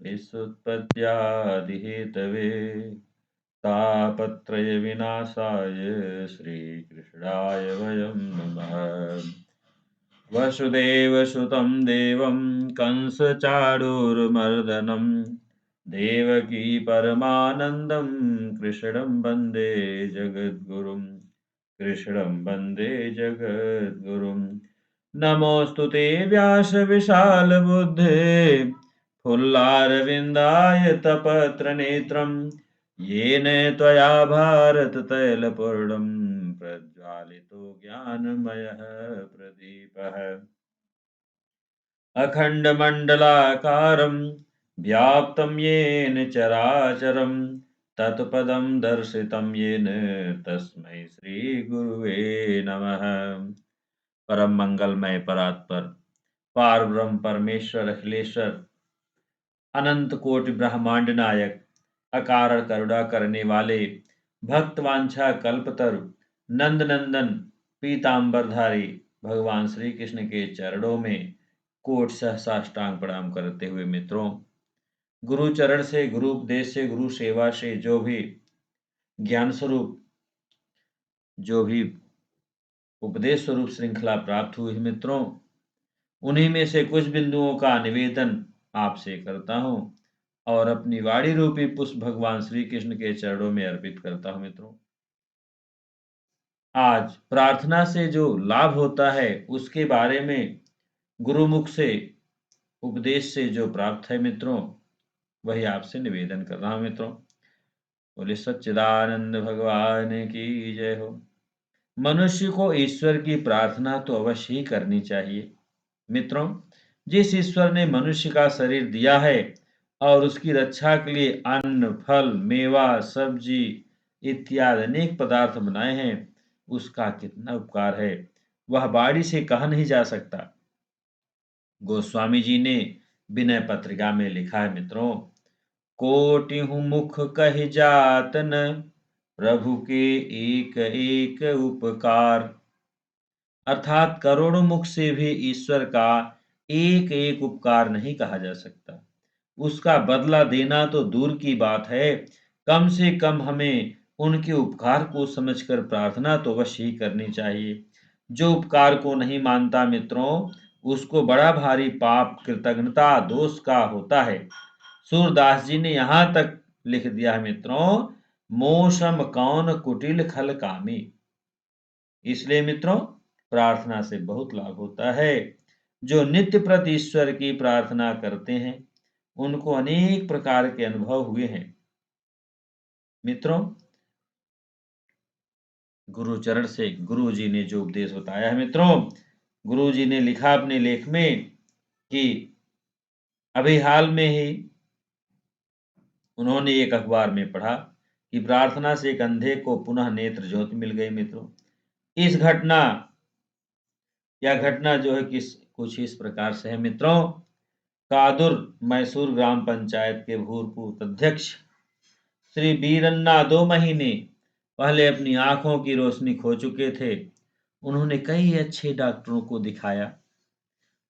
विश्वोत्पत्त्यादिहेतवे तापत्रयविनाशाय श्रीकृष्णाय वयं नमः। वसुदेवसुतं देवं कंसचाणूरमर्दनं देवकी परमानन्दं कृष्णं वन्दे जगद्गुरुं। नमोऽस्तु ते व्यासविशालबुद्धे फुल्लारविन्दायतपत्रनेत्रं येन त्वया भारततैलपूर्णं प्रज्वालितो ज्ञानमयः प्रदीपः। अखण्डमण्डलाकारं व्याप्तं येन चराचरं तत्पदं दर्शितं येन तस्मै श्रीगुरुवे नमः। परम मंगलमय परात्पर पारब्रह्म परमेश्वर अखिलेश्वर अनंत कोटि ब्रह्मांड नायक अकारण करुणा करने वाले भक्त वांछा कल्पतरु नंद नंदन पीतांबरधारी भगवान श्री कृष्ण के चरणों में कोट सहसाष्टांग प्रणाम करते हुए मित्रों, गुरु चरण से, गुरु उपदेश से, गुरु सेवा से जो भी ज्ञान स्वरूप, जो भी उपदेश स्वरूप श्रृंखला प्राप्त हुई मित्रों, उन्हीं में से कुछ बिंदुओं का निवेदन आपसे करता हूं और अपनी वाणी रूपी पुष्प भगवान श्री कृष्ण के चरणों में अर्पित करता हूं मित्रों। आज प्रार्थना से जो लाभ होता है उसके बारे में गुरुमुख से, उपदेश से जो प्राप्त है मित्रों, वही आपसे निवेदन कर रहा हूं मित्रों। बोले सच्चिदानंद भगवान की जय हो। मनुष्य को ईश्वर की प्रार्थना तो अवश्य ही करनी चाहिए मित्रों। जिस ईश्वर ने मनुष्य का शरीर दिया है और उसकी रक्षा के लिए अन्न, फल, मेवा, सब्जी इत्यादि अनेक पदार्थ बनाए हैं, उसका कितना उपकार है वह बाणी से कहा नहीं जा सकता। गोस्वामी जी ने विनय पत्रिका में लिखा है मित्रों, कोटिहु मुख कहि जात न प्रभु के एक एक उपकार। अर्थात करोड़ों मुख से भी ईश्वर का एक एक उपकार नहीं कहा जा सकता। उसका बदला देना तो दूर की बात है, कम से कम हमें उनके उपकार को समझकर प्रार्थना तो अवश्य ही करनी चाहिए। जो उपकार को नहीं मानता मित्रों, उसको बड़ा भारी पाप कृतज्ञता दोष का होता है। सूरदास जी ने यहाँ तक लिख दिया है मित्रों, मोसम कौन कुटिल खल कामी। इसलिए मित्रों, प्रार्थना से बहुत लाभ होता है। जो नित्य प्रति ईश्वर की प्रार्थना करते हैं उनको अनेक प्रकार के अनुभव हुए हैं मित्रों। गुरु चरण से गुरु जी ने जो उपदेश बताया है मित्रों, गुरु जी ने लिखा अपने लेख में कि अभी हाल में ही उन्होंने एक अखबार में पढ़ा कि प्रार्थना से एक अंधे को पुनः नेत्र ज्योति मिल गई मित्रों। इस घटना जो है कुछ इस प्रकार से है मित्रों। कादुर मैसूर ग्राम पंचायत के भूतपूर्व अध्यक्ष श्री बीरन्ना 2 महीने पहले अपनी आंखों की रोशनी खो चुके थे। उन्होंने कई अच्छे डॉक्टरों को दिखाया,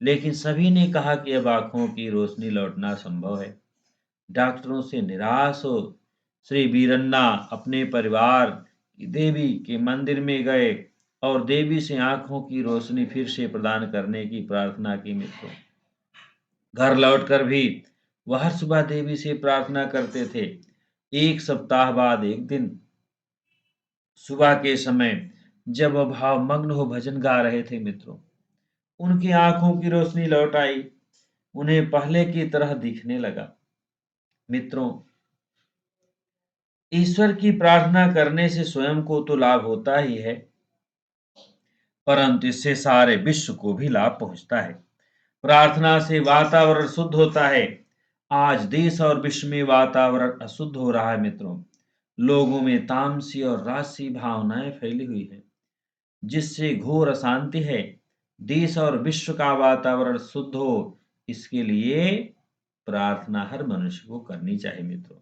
लेकिन सभी ने कहा कि अब आंखों की रोशनी लौटना संभव है। डॉक्टरों से निराश हो श्री बीरन्ना अपने परिवार की देवी के मंदिर में गए और देवी से आंखों की रोशनी फिर से प्रदान करने की प्रार्थना की मित्रों। घर लौटकर भी वह हर सुबह देवी से प्रार्थना करते थे। एक सप्ताह बाद एक दिन सुबह के समय जब वह भावमग्न हो भजन गा रहे थे मित्रों, उनकी आंखों की रोशनी लौट आई। उन्हें पहले की तरह दिखने लगा। मित्रों, ईश्वर की प्रार्थना करने से स्वयं को तो लाभ होता ही है, परंतु इससे सारे विश्व को भी लाभ पहुंचता है। प्रार्थना से वातावरण शुद्ध होता है। आज देश और विश्व में वातावरण अशुद्ध हो रहा है मित्रों। लोगों में तामसी और राजसी भावनाएं फैली हुई है, जिससे घोर अशांति है। देश और विश्व का वातावरण शुद्ध हो, इसके लिए प्रार्थना हर मनुष्य को करनी चाहिए मित्रों।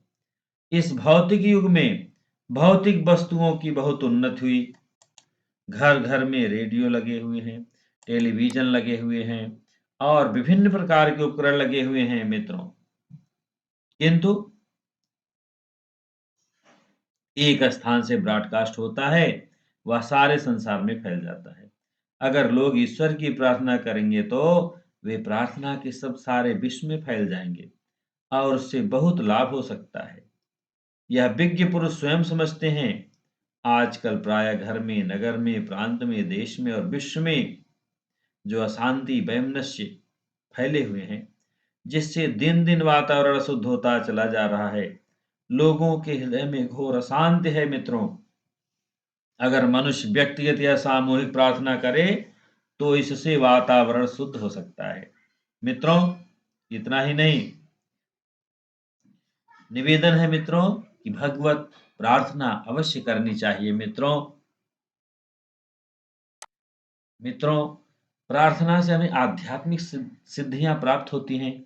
इस भौतिक युग में भौतिक वस्तुओं की बहुत उन्नति हुई। घर घर में रेडियो लगे हुए हैं, टेलीविजन लगे हुए हैं और विभिन्न प्रकार के उपकरण लगे हुए हैं मित्रों। किंतु एक स्थान से ब्रॉडकास्ट होता है, वह सारे संसार में फैल जाता है। अगर लोग ईश्वर की प्रार्थना करेंगे तो वे प्रार्थना के सब सारे विश्व में फैल जाएंगे और उससे बहुत लाभ हो सकता है। यह विज्ञ पुरुष स्वयं समझते हैं। आजकल प्राय घर में, नगर में, प्रांत में, देश में और विश्व में जो अशांति, वैमनस्य फैले हुए हैं, जिससे दिन दिन वातावरण अशुद्ध होता चला जा रहा है, लोगों के हृदय में घोर अशांति है मित्रों। अगर मनुष्य व्यक्तिगत या सामूहिक प्रार्थना करे तो इससे वातावरण शुद्ध हो सकता है। मित्रों, इतना ही नहीं, निवेदन है मित्रों कि भगवत प्रार्थना अवश्य करनी चाहिए। मित्रों, प्रार्थना से हमें आध्यात्मिक सिद्धियां प्राप्त होती हैं,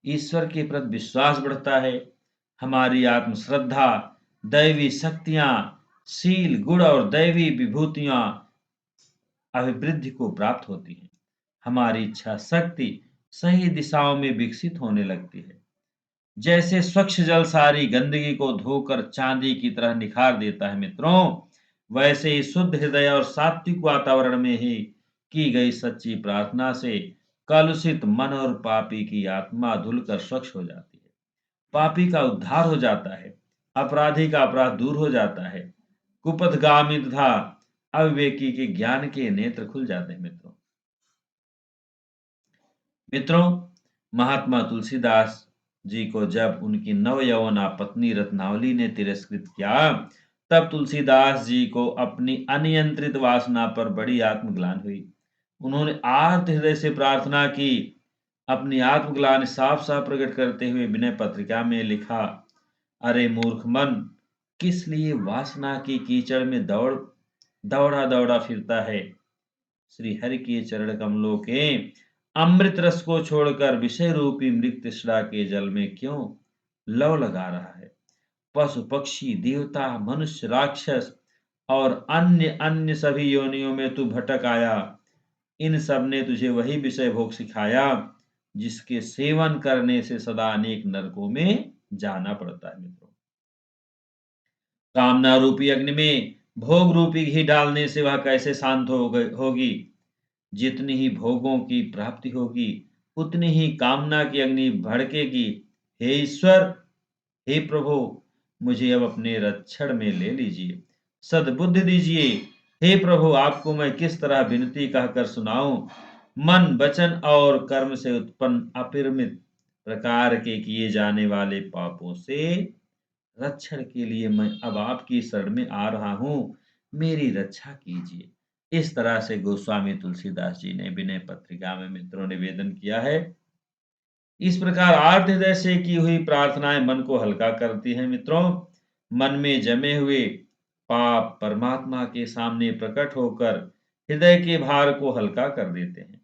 ईश्वर के प्रति विश्वास बढ़ता है, हमारी आत्मश्रद्धा, दैवी शक्तियां, शील, गुण और दैवी विभूतियां अभिवृद्धि को प्राप्त होती हैं। हमारी इच्छा शक्ति सही दिशाओं में विकसित होने लगती है। जैसे स्वच्छ जल सारी गंदगी को धोकर चांदी की तरह निखार देता है मित्रों, वैसे ही शुद्ध हृदय और सात्विक वातावरण में ही की गई सच्ची प्रार्थना से कलुषित मन और पापी की आत्मा धुलकर स्वच्छ हो जाती है। पापी का उद्धार हो जाता है, अपराधी का अपराध दूर हो जाता है, कुपथगामी तथा अविवेकी के ज्ञान के नेत्र खुल जाते हैं। मित्रों, महात्मा तुलसीदास जी को जब उनकी नवयौवना पत्नी रत्नावली ने तिरस्कृत किया, तब तुलसीदास जी को अपनी अनियंत्रित वासना पर बड़ी आत्मग्लानि हुई। उन्होंने आर्त हृदय से प्रार्थना की। अपनी आत्मग्लानि साफ साफ प्रकट करते हुए विनय पत्रिका में लिखा, अरे मूर्ख मन, किस लिए वासना की कीचड़ में दौड़ा दौड़ा फिरता है। श्री हरि के चरण कमलों के अमृत रस को छोड़कर विषय रूपी मृत तृष्णा के जल में क्यों लव लगा रहा है। पशु पक्षी, देवता, मनुष्य, राक्षस और अन्य अन्य सभी योनियों में तू भटक आया। इन सब ने तुझे वही विषय भोग सिखाया जिसके सेवन करने से सदा अनेक नरकों में जाना पड़ता है। मित्रों, कामना रूपी अग्नि में भोग रूपी घी डालने से वह कैसे शांत होगी। जितनी ही भोगों की प्राप्ति होगी, उतनी ही कामना की अग्नि भड़केगी। हे ईश्वर, हे प्रभु, मुझे अब अपने रक्षण में ले लीजिए, सद्बुद्धि दीजिए। हे प्रभु, आपको मैं किस तरह विनती कहकर सुनाऊं। मन, वचन और कर्म से उत्पन्न अपरिमित प्रकार के किए जाने वाले पापों से रक्षण के लिए मैं अब आपकी शरण में आ रहा हूं, मेरी रक्षा कीजिए। इस तरह से गोस्वामी तुलसीदास जी ने विनय पत्रिका में मित्रों निवेदन किया है। इस प्रकार आर्त हृदय से की हुई प्रार्थनाएं मन को हल्का करती हैं। मित्रों, मन में जमे हुए पाप परमात्मा के सामने प्रकट होकर हृदय के भार को हल्का कर देते हैं,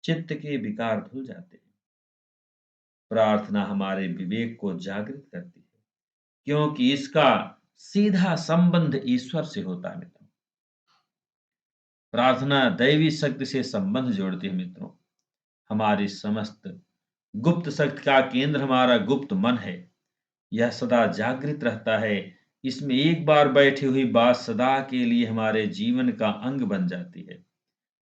चित्त के विकार धुल जाते हैं। प्रार्थना हमारे विवेक को जागृत करती है, क्योंकि इसका सीधा संबंध ईश्वर से होता है। मित्रों, प्रार्थना दैवी शक्ति से संबंध जोड़ती है। मित्रों, हमारी समस्त गुप्त शक्ति का केंद्र हमारा गुप्त मन है। यह सदा जागृत रहता है। इसमें एक बार बैठी हुई बात सदा के लिए हमारे जीवन का अंग बन जाती है।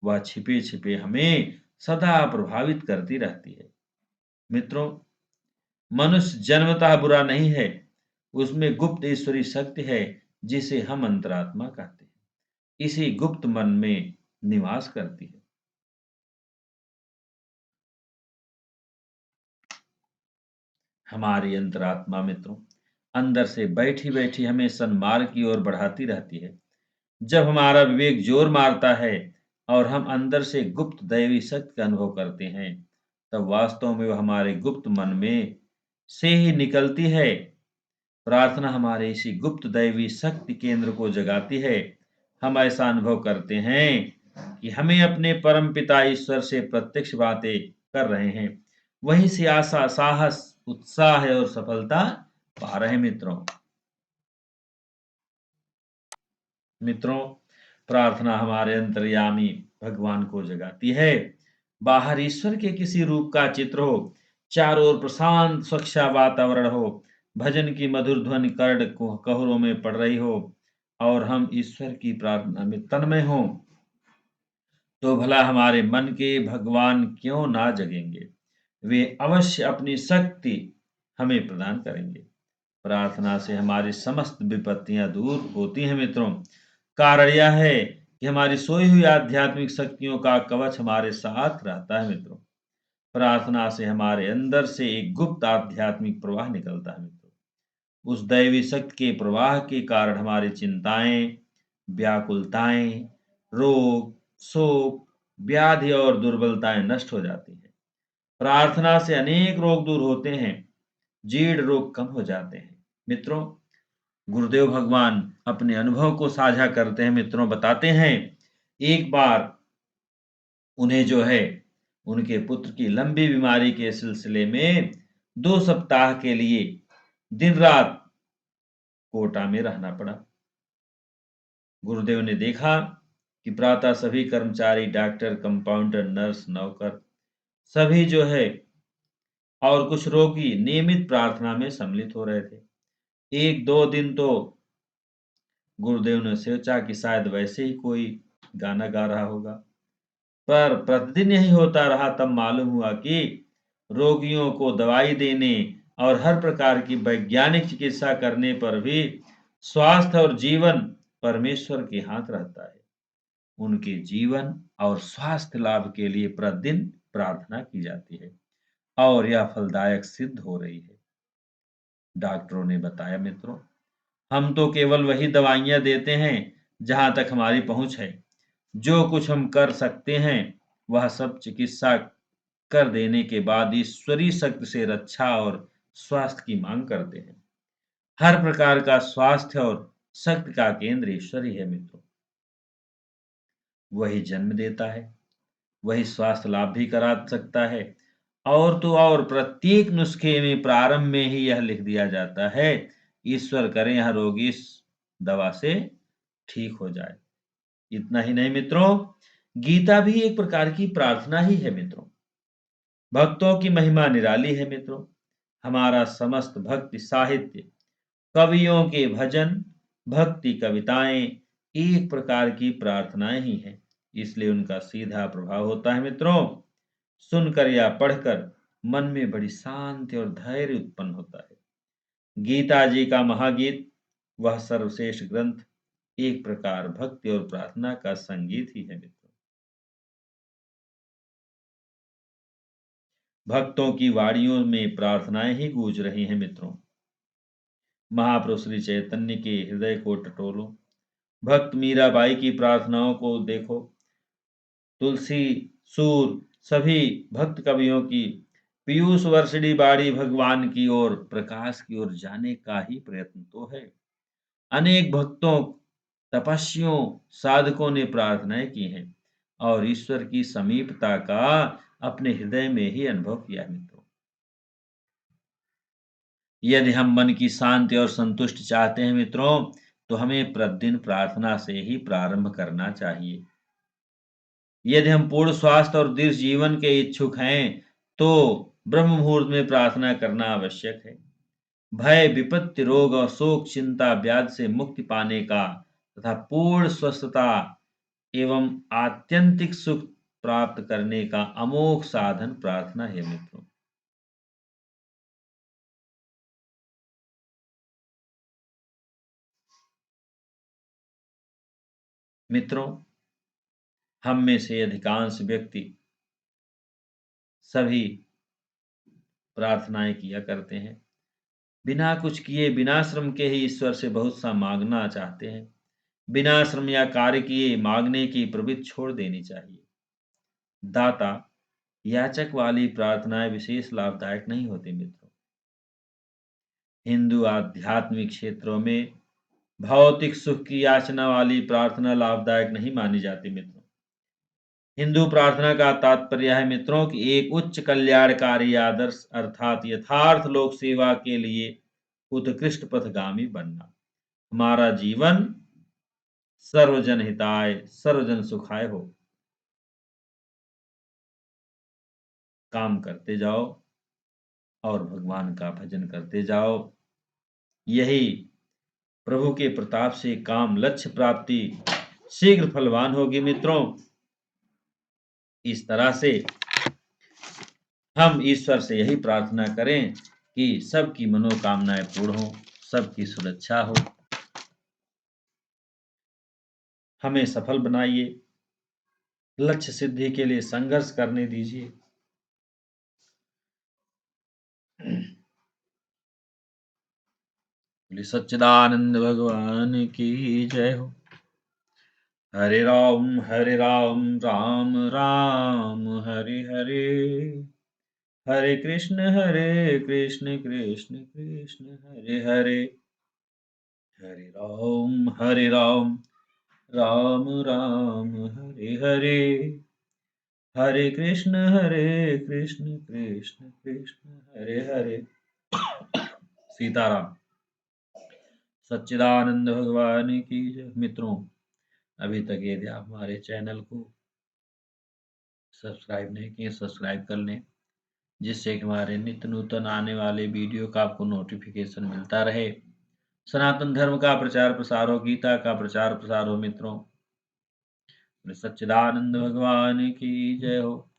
वह छिपे छिपे हमें सदा प्रभावित करती रहती है। मित्रों, मनुष्य जन्मतः बुरा नहीं है, उसमें गुप्त ईश्वरी शक्ति है जिसे हम अंतरात्मा कहते हैं। इसी गुप्त मन में निवास करती है। हमारी अंतरात्मा मित्रों अंदर से बैठी बैठी हमें सन्मार्ग की ओर बढ़ाती रहती है। जब हमारा विवेक जोर मारता है और हम अंदर से गुप्त दैवी शक्ति का अनुभव करते हैं, तब वास्तव में वह हमारे गुप्त मन में से ही निकलती है। प्रार्थना हमारे इसी गुप्त दैवी शक्ति केंद्र को जगाती है। हम ऐसा अनुभव करते हैं कि हमें अपने परम पिता ईश्वर से प्रत्यक्ष बातें कर रहे हैं। वहीं से आशा, साहस, उत्साह और सफलता पा रहे हैं। मित्रों, प्रार्थना हमारे अंतर्यामी भगवान को जगाती है। बाहर ईश्वर के किसी रूप का चित्र हो, चारों ओर प्रशांत स्वच्छ वातावरण हो, भजन की मधुर ध्वनि कर्ण कहुरों में पड़ रही हो और हम ईश्वर की प्रार्थना में तन्मय हों, तो भला हमारे मन के भगवान क्यों ना जगेंगे। वे अवश्य अपनी शक्ति हमें प्रदान करेंगे। प्रार्थना से हमारी समस्त विपत्तियां दूर होती हैं मित्रों। कारण यह है कि हमारी सोई हुई आध्यात्मिक शक्तियों का कवच हमारे साथ रहता है मित्रों। प्रार्थना से हमारे अंदर से एक गुप्त आध्यात्मिक प्रवाह निकलता है मित्रों। उस दैवी शक्ति के प्रवाह के कारण हमारी चिंताएं, व्याकुलताएं, रोग, शोक, व्याधि और दुर्बलताएं नष्ट हो जाती हैं। प्रार्थना से अनेक रोग दूर होते हैं, जीर्ण रोग कम हो जाते हैं। मित्रों, गुरुदेव भगवान अपने अनुभव को साझा करते हैं मित्रों, बताते हैं एक बार उन्हें जो है उनके पुत्र की लंबी बीमारी के सिलसिले में 2 सप्ताह के लिए दिन रात कोटा में रहना पड़ा। गुरुदेव ने देखा कि प्रातः सभी कर्मचारी, डॉक्टर, कंपाउंडर, नर्स, नौकर सभी जो है और कुछ रोगी नियमित प्रार्थना में सम्मिलित हो रहे थे। 1-2 दिन तो गुरुदेव ने सोचा कि शायद वैसे ही कोई गाना गा रहा होगा, पर प्रतिदिन यही होता रहा। तब मालूम हुआ कि रोगियों को दवाई देने और हर प्रकार की वैज्ञानिक चिकित्सा करने पर भी स्वास्थ्य और जीवन परमेश्वर के हाथ रहता है। उनके जीवन और स्वास्थ्य लाभ के लिए प्रतिदिन प्रार्थना की जाती है और यह फलदायक सिद्ध हो रही है। डॉक्टरों ने बताया मित्रों, हम तो केवल वही दवाइयाँ देते हैं जहाँ तक हमारी पहुँच है। जो कुछ हम कर सकते हैं, वह सब चिकित्सा कर देने के बाद ईश्वरीय शक्ति से रक्षा और स्वास्थ्य की माँग करते हैं। हर प्रकार का स्वास्थ्य और शक्ति का केंद्र ईश्वर ही है मित्रों। वही जन्म देता है, वही स्वास्थ्य लाभ भी करा सकता है और तो और प्रत्येक नुस्खे में प्रारंभ में ही यह लिख दिया जाता है, ईश्वर करे यह रोगी इस दवा से ठीक हो जाए। इतना ही नहीं मित्रों, गीता भी एक प्रकार की प्रार्थना ही है मित्रों। भक्तों की महिमा निराली है मित्रों। हमारा समस्त भक्ति साहित्य, कवियों के भजन, भक्ति कविताएं एक प्रकार की प्रार्थनाएं ही हैं। इसलिए उनका सीधा प्रभाव होता है मित्रों। सुनकर या पढ़कर मन में बड़ी शांति और धैर्य उत्पन्न होता है। गीता जी का महागीत, वह सर्वश्रेष्ठ ग्रंथ, एक प्रकार भक्ति और प्रार्थना का संगीत ही है मित्रों। भक्तों की वाणियों में प्रार्थनाएं ही गूंज रही हैं मित्रों। महाप्रभु श्री चैतन्य के हृदय को टटोलो, भक्त मीराबाई की प्रार्थनाओं को देखो, तुलसी, सूर, सभी भक्त कवियों की पीयूष वर्षिणी बाड़ी भगवान की ओर, प्रकाश की ओर जाने का ही प्रयत्न तो है। अनेक भक्तों, तपस्वियों, साधकों ने प्रार्थनाएं की हैं और ईश्वर की समीपता का अपने हृदय में ही अनुभव किया है मित्रों। यदि हम मन की शांति और संतुष्टि चाहते हैं मित्रों, तो हमें प्रतिदिन प्रार्थना से ही प्रारंभ करना चाहिए। यदि हम पूर्ण स्वास्थ्य और दीर्घ जीवन के इच्छुक हैं, तो ब्रह्म मुहूर्त में प्रार्थना करना आवश्यक है। भय, विपत्ति, रोग और शोक, चिंता, व्याधि से मुक्ति पाने का तथा पूर्ण स्वस्थता एवं आत्यंतिक सुख प्राप्त करने का अमोघ साधन प्रार्थना है मित्रों। मित्रों, हम में से अधिकांश व्यक्ति सभी प्रार्थनाएं किया करते हैं। बिना कुछ किए, बिना श्रम के ही ईश्वर से बहुत सा मांगना चाहते हैं। बिना श्रम या कार्य किए मांगने की प्रवृत्ति छोड़ देनी चाहिए। दाता, याचक वाली प्रार्थनाएं विशेष लाभदायक नहीं होती मित्रों। हिंदू आध्यात्मिक क्षेत्रों में भौतिक सुख की याचना वाली प्रार्थना लाभदायक नहीं मानी जाती मित्रों। हिंदू प्रार्थना का तात्पर्य है मित्रों कि एक उच्च कल्याणकारी आदर्श अर्थात यथार्थ लोक सेवा के लिए उत्कृष्ट पथगामी बनना। हमारा जीवन सर्वजन हिताय, सर्वजन सुखाय हो। काम करते जाओ, और भगवान का भजन करते जाओ। यही प्रभु के प्रताप से काम लक्ष्य प्राप्ति शीघ्र फलवान होगी मित्रों। इस तरह से हम ईश्वर से यही प्रार्थना करें कि सबकी मनोकामनाएं पूर्ण हो, सबकी सुरक्षा हो। हमें सफल बनाइए, लक्ष्य सिद्धि के लिए संघर्ष करने दीजिए। बोले सच्चिदानंद भगवान की जय हो। हरे राम राम राम हरे हरे, हरे कृष्ण कृष्ण कृष्ण हरे हरे, हरे राम राम हरे हरे, हरे कृष्ण कृष्ण कृष्ण हरे हरे। सीताराम। सच्चिदानंद भगवान की जय। मित्रों, अभी तक यदि आप हमारे चैनल को सब्सक्राइब नहीं किए, सब्सक्राइब कर लें, जिससे कि हमारे नित्य नूतन आने वाले वीडियो का आपको नोटिफिकेशन मिलता रहे। सनातन धर्म का प्रचार प्रसार हो, गीता का प्रचार प्रसार हो मित्रों। सच्चिदानंद भगवान की जय हो।